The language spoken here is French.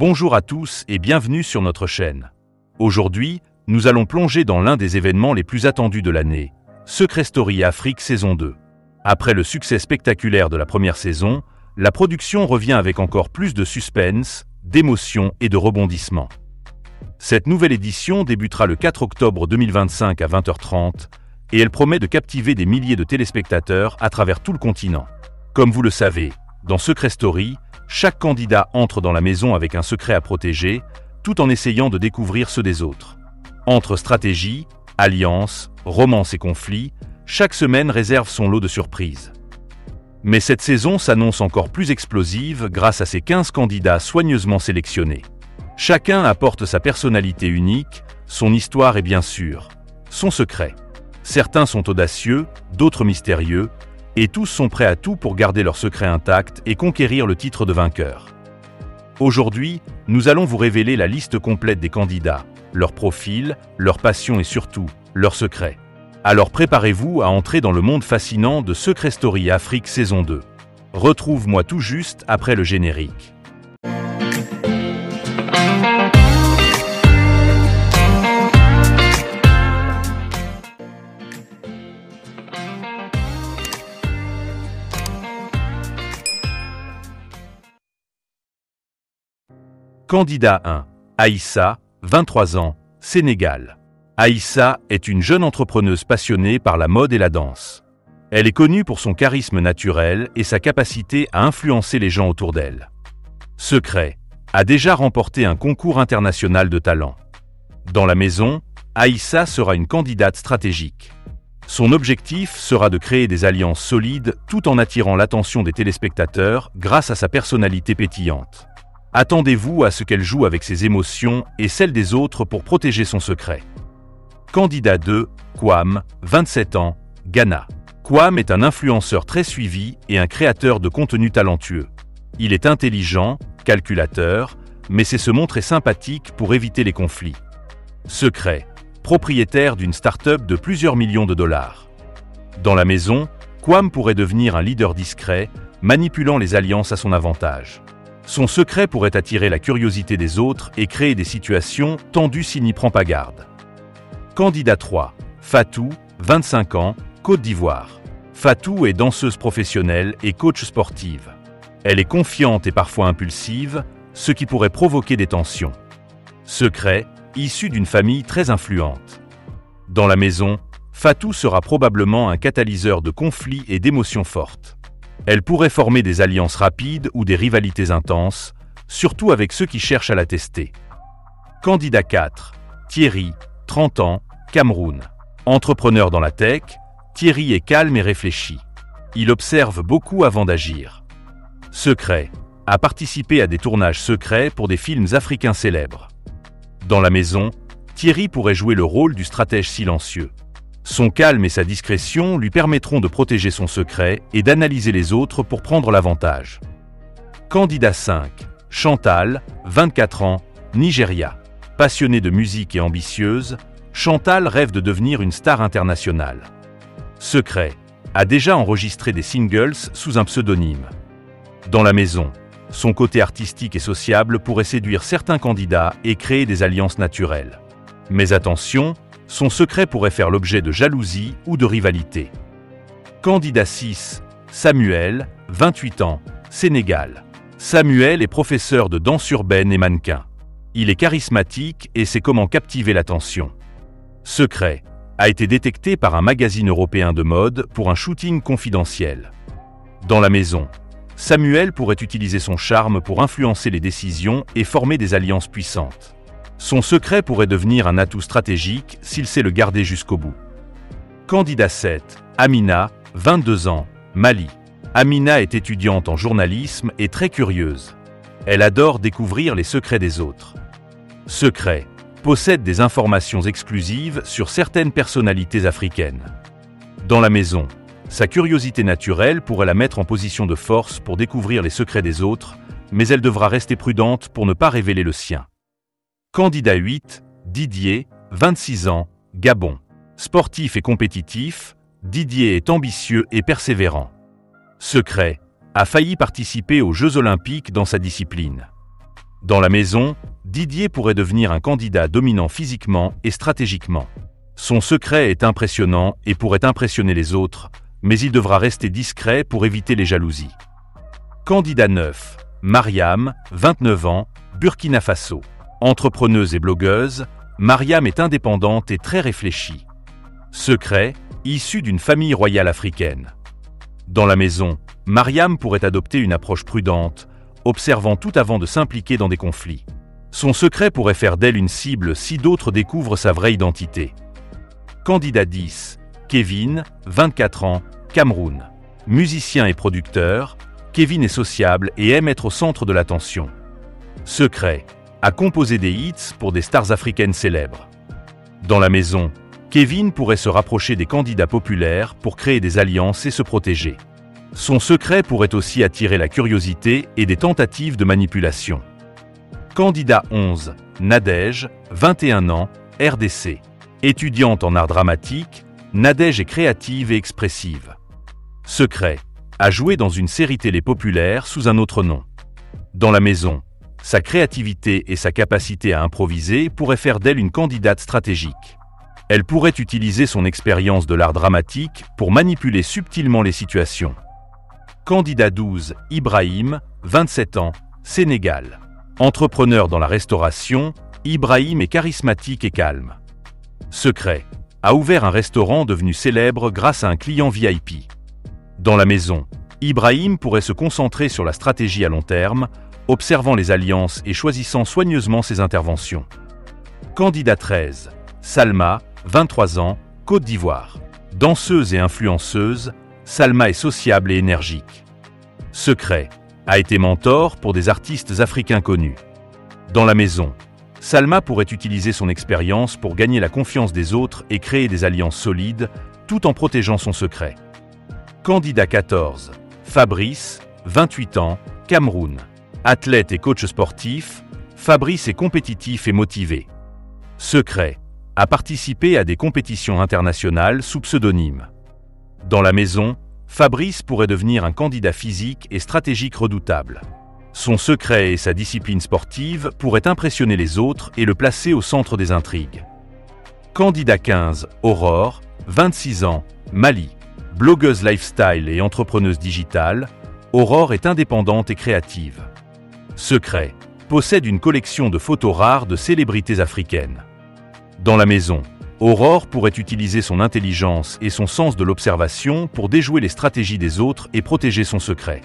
Bonjour à tous et bienvenue sur notre chaîne. Aujourd'hui, nous allons plonger dans l'un des événements les plus attendus de l'année, Secret Story Afrique saison 2. Après le succès spectaculaire de la première saison, la production revient avec encore plus de suspense, d'émotion et de rebondissements. Cette nouvelle édition débutera le 4 octobre 2025 à 20h30 et elle promet de captiver des milliers de téléspectateurs à travers tout le continent. Comme vous le savez, dans Secret Story, chaque candidat entre dans la maison avec un secret à protéger, tout en essayant de découvrir ceux des autres. Entre stratégie, alliances, romances et conflits, chaque semaine réserve son lot de surprises. Mais cette saison s'annonce encore plus explosive grâce à ces 15 candidats soigneusement sélectionnés. Chacun apporte sa personnalité unique, son histoire et bien sûr, son secret. Certains sont audacieux, d'autres mystérieux, et tous sont prêts à tout pour garder leur secret intact et conquérir le titre de vainqueur. Aujourd'hui, nous allons vous révéler la liste complète des candidats, leur profil, leur passion et surtout, leurs secrets. Alors préparez-vous à entrer dans le monde fascinant de Secret Story Afrique saison 2. Retrouve-moi tout juste après le générique. Candidat 1. Aïssa, 23 ans, Sénégal. Aïssa est une jeune entrepreneuse passionnée par la mode et la danse. Elle est connue pour son charisme naturel et sa capacité à influencer les gens autour d'elle. Secret, a déjà remporté un concours international de talent. Dans la maison, Aïssa sera une candidate stratégique. Son objectif sera de créer des alliances solides tout en attirant l'attention des téléspectateurs grâce à sa personnalité pétillante. Attendez-vous à ce qu'elle joue avec ses émotions et celles des autres pour protéger son secret. Candidat 2, Kwame, 27 ans, Ghana. Kwame est un influenceur très suivi et un créateur de contenu talentueux. Il est intelligent, calculateur, mais sait se montrer sympathique pour éviter les conflits. Secret, propriétaire d'une start-up de plusieurs millions de dollars. Dans la maison, Kwame pourrait devenir un leader discret, manipulant les alliances à son avantage. Son secret pourrait attirer la curiosité des autres et créer des situations tendues s'il n'y prend pas garde. Candidat 3. Fatou, 25 ans, Côte d'Ivoire. Fatou est danseuse professionnelle et coach sportive. Elle est confiante et parfois impulsive, ce qui pourrait provoquer des tensions. Secret, issue d'une famille très influente. Dans la maison, Fatou sera probablement un catalyseur de conflits et d'émotions fortes. Elle pourrait former des alliances rapides ou des rivalités intenses, surtout avec ceux qui cherchent à la tester. Candidat 4. Thierry, 30 ans, Cameroun. Entrepreneur dans la tech, Thierry est calme et réfléchi. Il observe beaucoup avant d'agir. Secret, a participé à des tournages secrets pour des films africains célèbres. Dans la maison, Thierry pourrait jouer le rôle du stratège silencieux. Son calme et sa discrétion lui permettront de protéger son secret et d'analyser les autres pour prendre l'avantage. Candidat 5. Chantal, 24 ans, Nigeria. Passionnée de musique et ambitieuse, Chantal rêve de devenir une star internationale. Secret, a déjà enregistré des singles sous un pseudonyme. Dans la maison, son côté artistique et sociable pourrait séduire certains candidats et créer des alliances naturelles. Mais attention, son secret pourrait faire l'objet de jalousie ou de rivalité. Candidat 6. Samuel, 28 ans, Sénégal. Samuel est professeur de danse urbaine et mannequin. Il est charismatique et sait comment captiver l'attention. Secret, a été détecté par un magazine européen de mode pour un shooting confidentiel. Dans la maison, Samuel pourrait utiliser son charme pour influencer les décisions et former des alliances puissantes. Son secret pourrait devenir un atout stratégique s'il sait le garder jusqu'au bout. Candidat 7. Amina, 22 ans, Mali. Amina est étudiante en journalisme et très curieuse. Elle adore découvrir les secrets des autres. Secret, possède des informations exclusives sur certaines personnalités africaines. Dans la maison, sa curiosité naturelle pourrait la mettre en position de force pour découvrir les secrets des autres, mais elle devra rester prudente pour ne pas révéler le sien. Candidat 8, Didier, 26 ans, Gabon. Sportif et compétitif, Didier est ambitieux et persévérant. Secret, a failli participer aux Jeux Olympiques dans sa discipline. Dans la maison, Didier pourrait devenir un candidat dominant physiquement et stratégiquement. Son secret est impressionnant et pourrait impressionner les autres, mais il devra rester discret pour éviter les jalousies. Candidat 9. Mariam, 29 ans, Burkina Faso. Entrepreneuse et blogueuse, Mariam est indépendante et très réfléchie. Secret, issue d'une famille royale africaine. Dans la maison, Mariam pourrait adopter une approche prudente, observant tout avant de s'impliquer dans des conflits. Son secret pourrait faire d'elle une cible si d'autres découvrent sa vraie identité. Candidat 10. Kevin, 24 ans, Cameroun. Musicien et producteur, Kevin est sociable et aime être au centre de l'attention. Secret, a composé des hits pour des stars africaines célèbres. Dans la maison, Kevin pourrait se rapprocher des candidats populaires pour créer des alliances et se protéger. Son secret pourrait aussi attirer la curiosité et des tentatives de manipulation. Candidat 11. Nadège, 21 ans, RDC. Étudiante en art dramatique, Nadège est créative et expressive. Secret, a joué dans une série télé populaire sous un autre nom. Dans la maison, sa créativité et sa capacité à improviser pourraient faire d'elle une candidate stratégique. Elle pourrait utiliser son expérience de l'art dramatique pour manipuler subtilement les situations. Candidat 12. Ibrahim, 27 ans, Sénégal. Entrepreneur dans la restauration, Ibrahim est charismatique et calme. Secret, a ouvert un restaurant devenu célèbre grâce à un client VIP. Dans la maison, Ibrahim pourrait se concentrer sur la stratégie à long terme, observant les alliances et choisissant soigneusement ses interventions. Candidat 13. Salma, 23 ans, Côte d'Ivoire. Danseuse et influenceuse, Salma est sociable et énergique. Secret, a été mentor pour des artistes africains connus. Dans la maison, Salma pourrait utiliser son expérience pour gagner la confiance des autres et créer des alliances solides, tout en protégeant son secret. Candidat 14. Fabrice, 28 ans, Cameroun. Athlète et coach sportif, Fabrice est compétitif et motivé. Secret, a participé à des compétitions internationales sous pseudonyme. Dans la maison, Fabrice pourrait devenir un candidat physique et stratégique redoutable. Son secret et sa discipline sportive pourraient impressionner les autres et le placer au centre des intrigues. Candidat 15. Aurore, 26 ans, Mali. Blogueuse lifestyle et entrepreneuse digitale, Aurore est indépendante et créative. Secret, possède une collection de photos rares de célébrités africaines. Dans la maison, Aurore pourrait utiliser son intelligence et son sens de l'observation pour déjouer les stratégies des autres et protéger son secret.